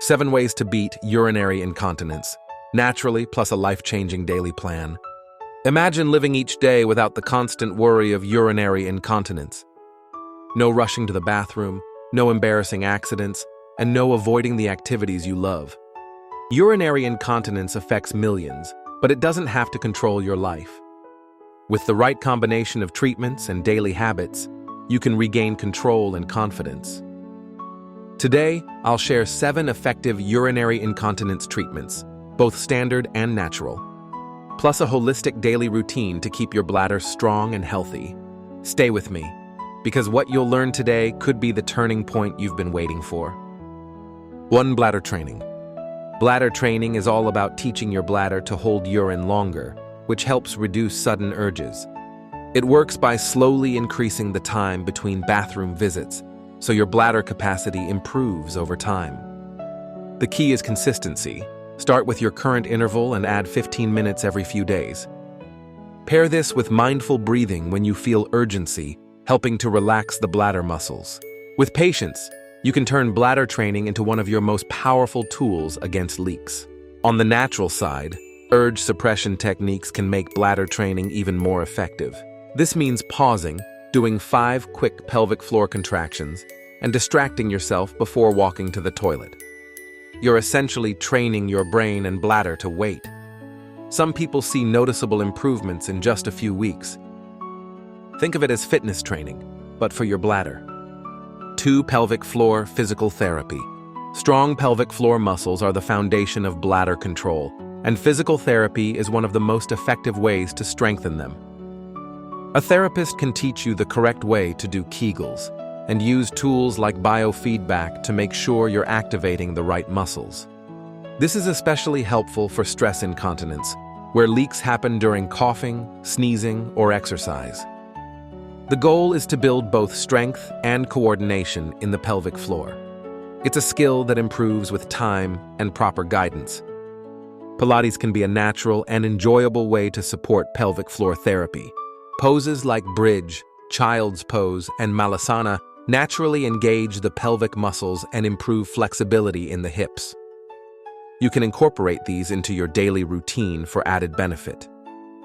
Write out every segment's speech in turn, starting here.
7 ways to beat urinary incontinence, naturally plus a life-changing daily plan. Imagine living each day without the constant worry of urinary incontinence. No rushing to the bathroom, no embarrassing accidents, and no avoiding the activities you love. Urinary incontinence affects millions, but it doesn't have to control your life. With the right combination of treatments and daily habits, you can regain control and confidence. Today, I'll share 7 effective urinary incontinence treatments, both standard and natural, plus a holistic daily routine to keep your bladder strong and healthy. Stay with me, because what you'll learn today could be the turning point you've been waiting for. 1. Bladder training. Bladder training is all about teaching your bladder to hold urine longer, which helps reduce sudden urges. It works by slowly increasing the time between bathroom visits, so your bladder capacity improves over time. The key is consistency. Start with your current interval and add 15 minutes every few days. Pair this with mindful breathing when you feel urgency, helping to relax the bladder muscles. With patience, you can turn bladder training into one of your most powerful tools against leaks. On the natural side, urge suppression techniques can make bladder training even more effective. This means pausing, doing 5 quick pelvic floor contractions, and distracting yourself before walking to the toilet. You're essentially training your brain and bladder to wait. Some people see noticeable improvements in just a few weeks. Think of it as fitness training, but for your bladder. 2. Pelvic floor physical therapy. Strong pelvic floor muscles are the foundation of bladder control, and physical therapy is one of the most effective ways to strengthen them. A therapist can teach you the correct way to do Kegels and use tools like biofeedback to make sure you're activating the right muscles. This is especially helpful for stress incontinence, where leaks happen during coughing, sneezing, or exercise. The goal is to build both strength and coordination in the pelvic floor. It's a skill that improves with time and proper guidance. Pilates can be a natural and enjoyable way to support pelvic floor therapy. Poses like bridge, child's pose, and malasana naturally engage the pelvic muscles and improve flexibility in the hips. You can incorporate these into your daily routine for added benefit.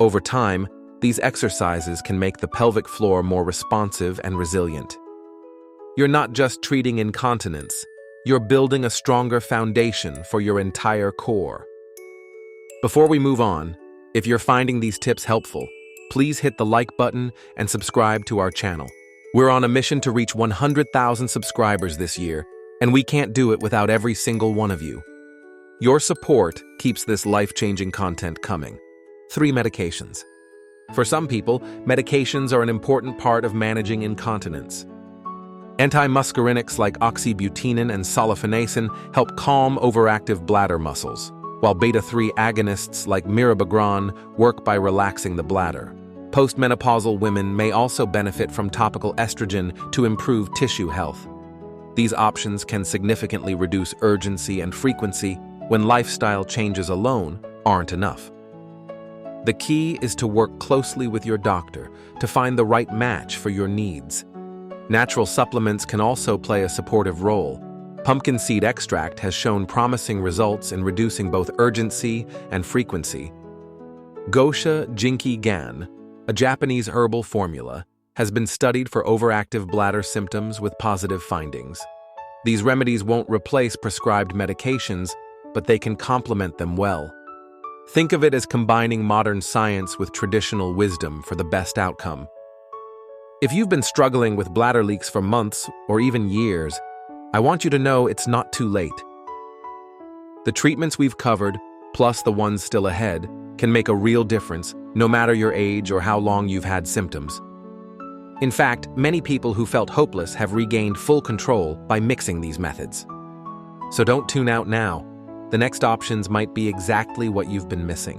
Over time, these exercises can make the pelvic floor more responsive and resilient. You're not just treating incontinence, you're building a stronger foundation for your entire core. Before we move on, if you're finding these tips helpful, please hit the like button and subscribe to our channel. We're on a mission to reach 100,000 subscribers this year, and we can't do it without every single one of you. Your support keeps this life-changing content coming. 3. Medications. For some people, medications are an important part of managing incontinence. Antimuscarinics like oxybutynin and sulfonacin help calm overactive bladder muscles, while beta-3 agonists like mirabegron work by relaxing the bladder. Postmenopausal women may also benefit from topical estrogen to improve tissue health. These options can significantly reduce urgency and frequency when lifestyle changes alone aren't enough. The key is to work closely with your doctor to find the right match for your needs. Natural supplements can also play a supportive role. Pumpkin seed extract has shown promising results in reducing both urgency and frequency. Gosha Jinki Gan, a Japanese herbal formula, has been studied for overactive bladder symptoms with positive findings. These remedies won't replace prescribed medications, but they can complement them well. Think of it as combining modern science with traditional wisdom for the best outcome. If you've been struggling with bladder leaks for months or even years, I want you to know it's not too late. The treatments we've covered, plus the ones still ahead, can make a real difference, no matter your age or how long you've had symptoms. In fact, many people who felt hopeless have regained full control by mixing these methods. So don't tune out now. The next options might be exactly what you've been missing.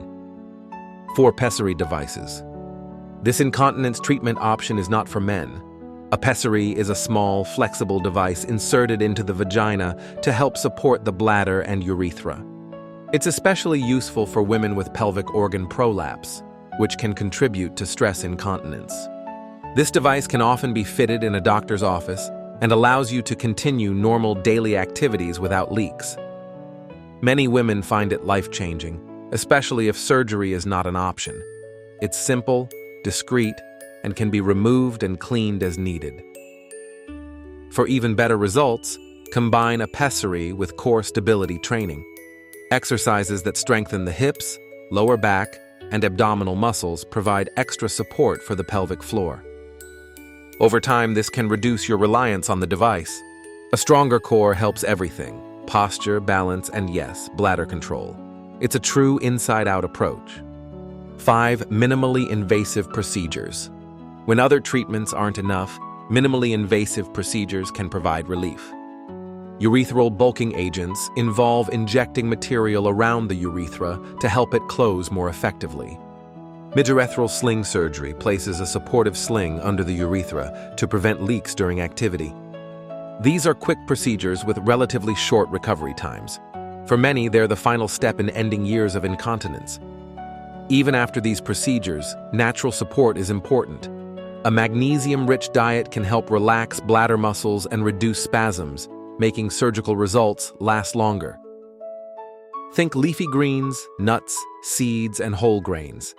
4. Pessary devices. This incontinence treatment option is not for men. A pessary is a small, flexible device inserted into the vagina to help support the bladder and urethra. It's especially useful for women with pelvic organ prolapse, which can contribute to stress incontinence. This device can often be fitted in a doctor's office and allows you to continue normal daily activities without leaks. Many women find it life-changing, especially if surgery is not an option. It's simple, discreet, and can be removed and cleaned as needed. For even better results, combine a pessary with core stability training. Exercises that strengthen the hips, lower back, and abdominal muscles provide extra support for the pelvic floor. Over time, this can reduce your reliance on the device. A stronger core helps everything: posture, balance, and yes, bladder control. It's a true inside-out approach. 5 minimally invasive procedures. When other treatments aren't enough, minimally invasive procedures can provide relief. Urethral bulking agents involve injecting material around the urethra to help it close more effectively. Midurethral sling surgery places a supportive sling under the urethra to prevent leaks during activity. These are quick procedures with relatively short recovery times. For many, they're the final step in ending years of incontinence. Even after these procedures, natural support is important. A magnesium-rich diet can help relax bladder muscles and reduce spasms, making surgical results last longer. Think leafy greens, nuts, seeds, and whole grains.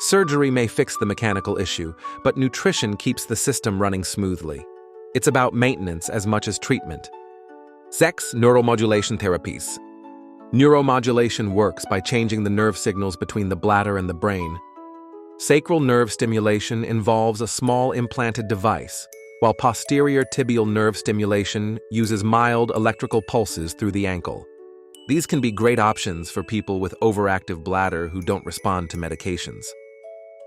Surgery may fix the mechanical issue, but nutrition keeps the system running smoothly. It's about maintenance as much as treatment. 6 neuromodulation therapies. Neuromodulation works by changing the nerve signals between the bladder and the brain. Sacral nerve stimulation involves a small implanted device, while posterior tibial nerve stimulation uses mild electrical pulses through the ankle. These can be great options for people with overactive bladder who don't respond to medications.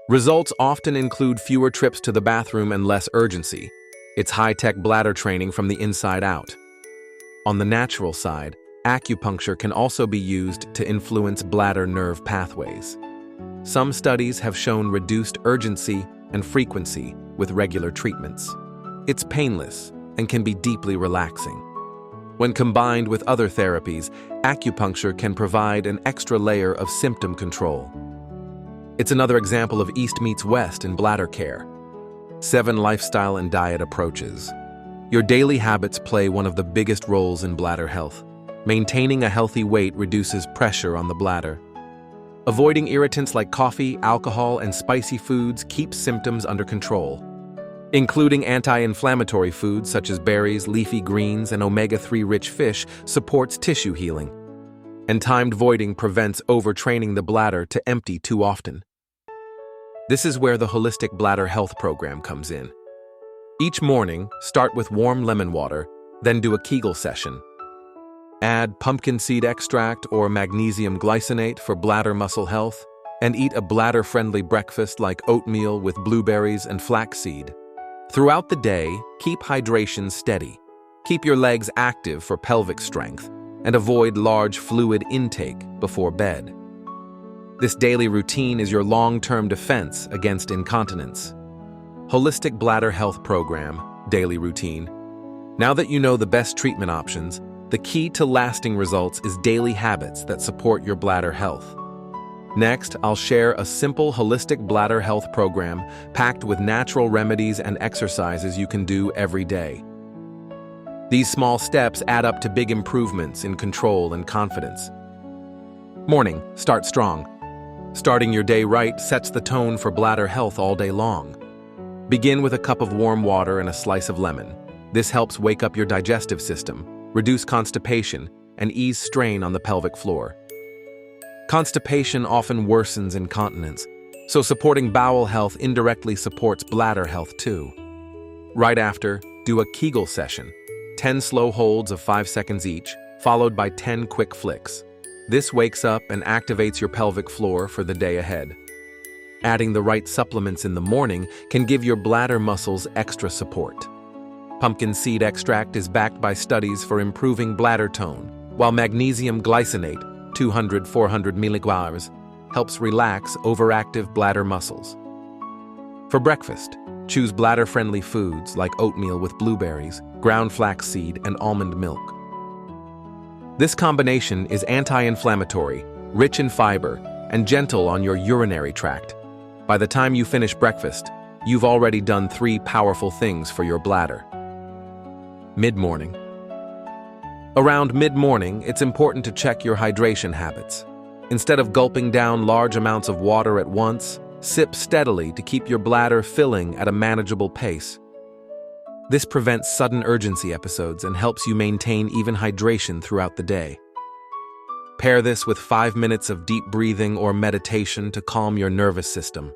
Results often include fewer trips to the bathroom and less urgency. It's high-tech bladder training from the inside out. On the natural side, acupuncture can also be used to influence bladder nerve pathways. Some studies have shown reduced urgency and frequency with regular treatments. It's painless and can be deeply relaxing. When combined with other therapies, acupuncture can provide an extra layer of symptom control. It's another example of East meets West in bladder care. 7 lifestyle and diet approaches. Your daily habits play one of the biggest roles in bladder health. Maintaining a healthy weight reduces pressure on the bladder. Avoiding irritants like coffee, alcohol, and spicy foods keeps symptoms under control. Including anti-inflammatory foods such as berries, leafy greens, and omega-3 rich fish supports tissue healing. And timed voiding prevents overtraining the bladder to empty too often. This is where the Holistic Bladder Health Program comes in. Each morning, start with warm lemon water, then do a Kegel session. Add pumpkin seed extract or magnesium glycinate for bladder muscle health, and eat a bladder-friendly breakfast like oatmeal with blueberries and flaxseed. Throughout the day, keep hydration steady. Keep your legs active for pelvic strength, and avoid large fluid intake before bed. This daily routine is your long-term defense against incontinence. Holistic Bladder Health Program, Daily Routine. Now that you know the best treatment options, the key to lasting results is daily habits that support your bladder health. Next, I'll share a simple holistic bladder health program packed with natural remedies and exercises you can do every day. These small steps add up to big improvements in control and confidence. Morning, start strong. Starting your day right sets the tone for bladder health all day long. Begin with a cup of warm water and a slice of lemon. This helps wake up your digestive system, reduce constipation, and ease strain on the pelvic floor. Constipation often worsens incontinence, so supporting bowel health indirectly supports bladder health too. Right after, do a Kegel session, 10 slow holds of 5 seconds each, followed by 10 quick flicks. This wakes up and activates your pelvic floor for the day ahead. Adding the right supplements in the morning can give your bladder muscles extra support. Pumpkin seed extract is backed by studies for improving bladder tone, while magnesium glycinate, 200-400 mg, helps relax overactive bladder muscles. For breakfast, choose bladder-friendly foods like oatmeal with blueberries, ground flaxseed, and almond milk. This combination is anti-inflammatory, rich in fiber, and gentle on your urinary tract. By the time you finish breakfast, you've already done 3 powerful things for your bladder. Mid-morning. Around mid-morning, it's important to check your hydration habits. Instead of gulping down large amounts of water at once, sip steadily to keep your bladder filling at a manageable pace. This prevents sudden urgency episodes and helps you maintain even hydration throughout the day. Pair this with 5 minutes of deep breathing or meditation to calm your nervous system.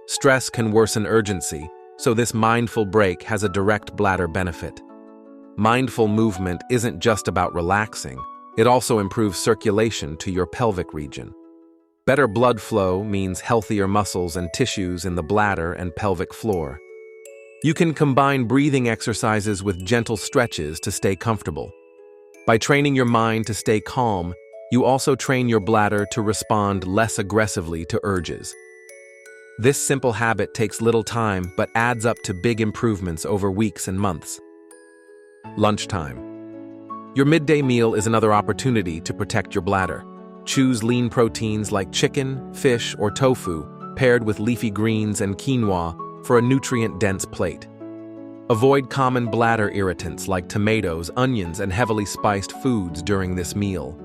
Stress can worsen urgency, so this mindful break has a direct bladder benefit. Mindful movement isn't just about relaxing, it also improves circulation to your pelvic region. Better blood flow means healthier muscles and tissues in the bladder and pelvic floor. You can combine breathing exercises with gentle stretches to stay comfortable. By training your mind to stay calm, you also train your bladder to respond less aggressively to urges. This simple habit takes little time but adds up to big improvements over weeks and months. Lunchtime. Your midday meal is another opportunity to protect your bladder. Choose lean proteins like chicken, fish, or tofu, paired with leafy greens and quinoa for a nutrient-dense plate. Avoid common bladder irritants like tomatoes, onions, and heavily spiced foods during this meal.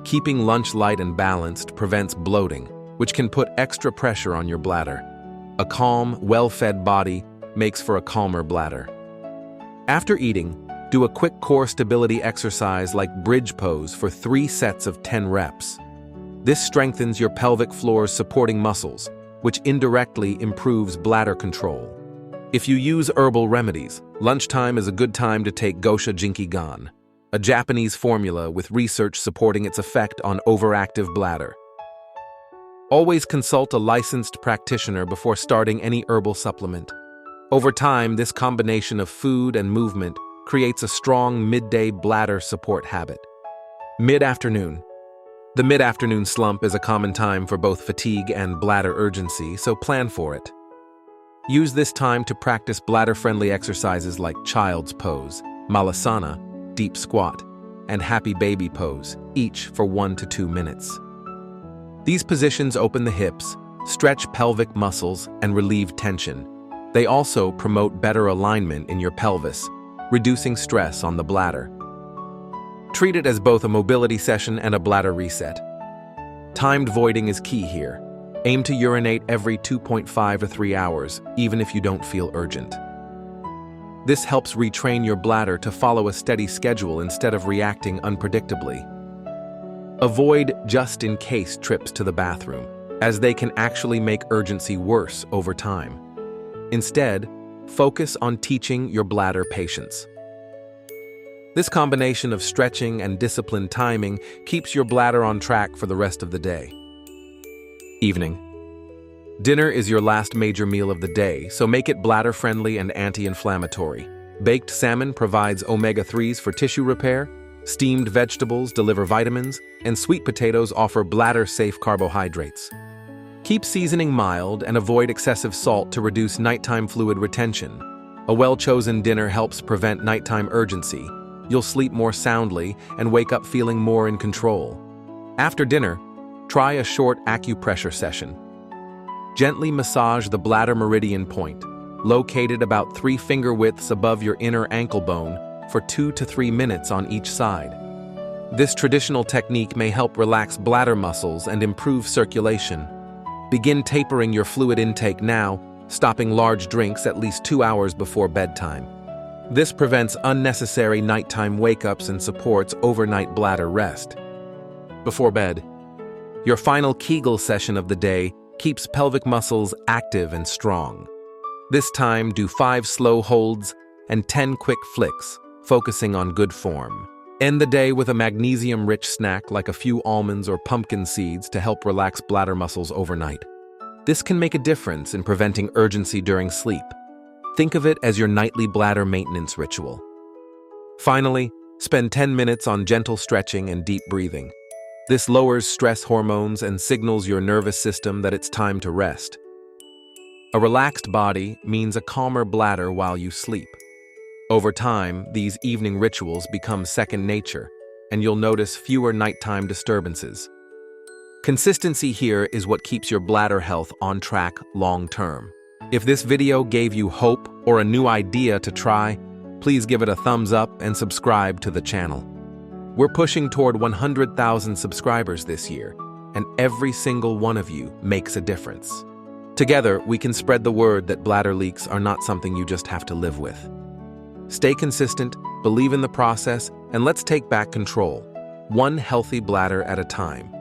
Keeping lunch light and balanced prevents bloating, which can put extra pressure on your bladder. A calm, well-fed body makes for a calmer bladder. After eating, do a quick core stability exercise like bridge pose for 3 sets of 10 reps. This strengthens your pelvic floor's supporting muscles, which indirectly improves bladder control. If you use herbal remedies, lunchtime is a good time to take Gosha Jinkigan, a Japanese formula with research supporting its effect on overactive bladder. Always consult a licensed practitioner before starting any herbal supplement. Over time, this combination of food and movement creates a strong midday bladder support habit. Mid-afternoon. The mid-afternoon slump is a common time for both fatigue and bladder urgency, so plan for it. Use this time to practice bladder-friendly exercises like child's pose, malasana, deep squat, and happy baby pose, each for 1 to 2 minutes. These positions open the hips, stretch pelvic muscles, and relieve tension. They also promote better alignment in your pelvis, reducing stress on the bladder. Treat it as both a mobility session and a bladder reset. Timed voiding is key here. Aim to urinate every 2.5 to 3 hours, even if you don't feel urgent. This helps retrain your bladder to follow a steady schedule instead of reacting unpredictably. Avoid just-in-case trips to the bathroom, as they can actually make urgency worse over time. Instead, focus on teaching your bladder patience. This combination of stretching and disciplined timing keeps your bladder on track for the rest of the day. Evening. Dinner is your last major meal of the day, so make it bladder-friendly and anti-inflammatory. Baked salmon provides omega-3s for tissue repair, steamed vegetables deliver vitamins, and sweet potatoes offer bladder-safe carbohydrates. Keep seasoning mild and avoid excessive salt to reduce nighttime fluid retention. A well-chosen dinner helps prevent nighttime urgency. You'll sleep more soundly and wake up feeling more in control. After dinner, try a short acupressure session. Gently massage the bladder meridian point, located about 3 finger widths above your inner ankle bone, for 2 to 3 minutes on each side. This traditional technique may help relax bladder muscles and improve circulation. Begin tapering your fluid intake now, stopping large drinks at least 2 hours before bedtime. This prevents unnecessary nighttime wake-ups and supports overnight bladder rest. Before bed, your final Kegel session of the day keeps pelvic muscles active and strong. This time, do 5 slow holds and 10 quick flicks, focusing on good form. End the day with a magnesium-rich snack like a few almonds or pumpkin seeds to help relax bladder muscles overnight. This can make a difference in preventing urgency during sleep. Think of it as your nightly bladder maintenance ritual. Finally, spend 10 minutes on gentle stretching and deep breathing. This lowers stress hormones and signals your nervous system that it's time to rest. A relaxed body means a calmer bladder while you sleep. Over time, these evening rituals become second nature, and you'll notice fewer nighttime disturbances. Consistency here is what keeps your bladder health on track long-term. If this video gave you hope or a new idea to try, please give it a thumbs up and subscribe to the channel. We're pushing toward 100,000 subscribers this year, and every single one of you makes a difference. Together, we can spread the word that bladder leaks are not something you just have to live with. Stay consistent, believe in the process, and let's take back control, one healthy bladder at a time.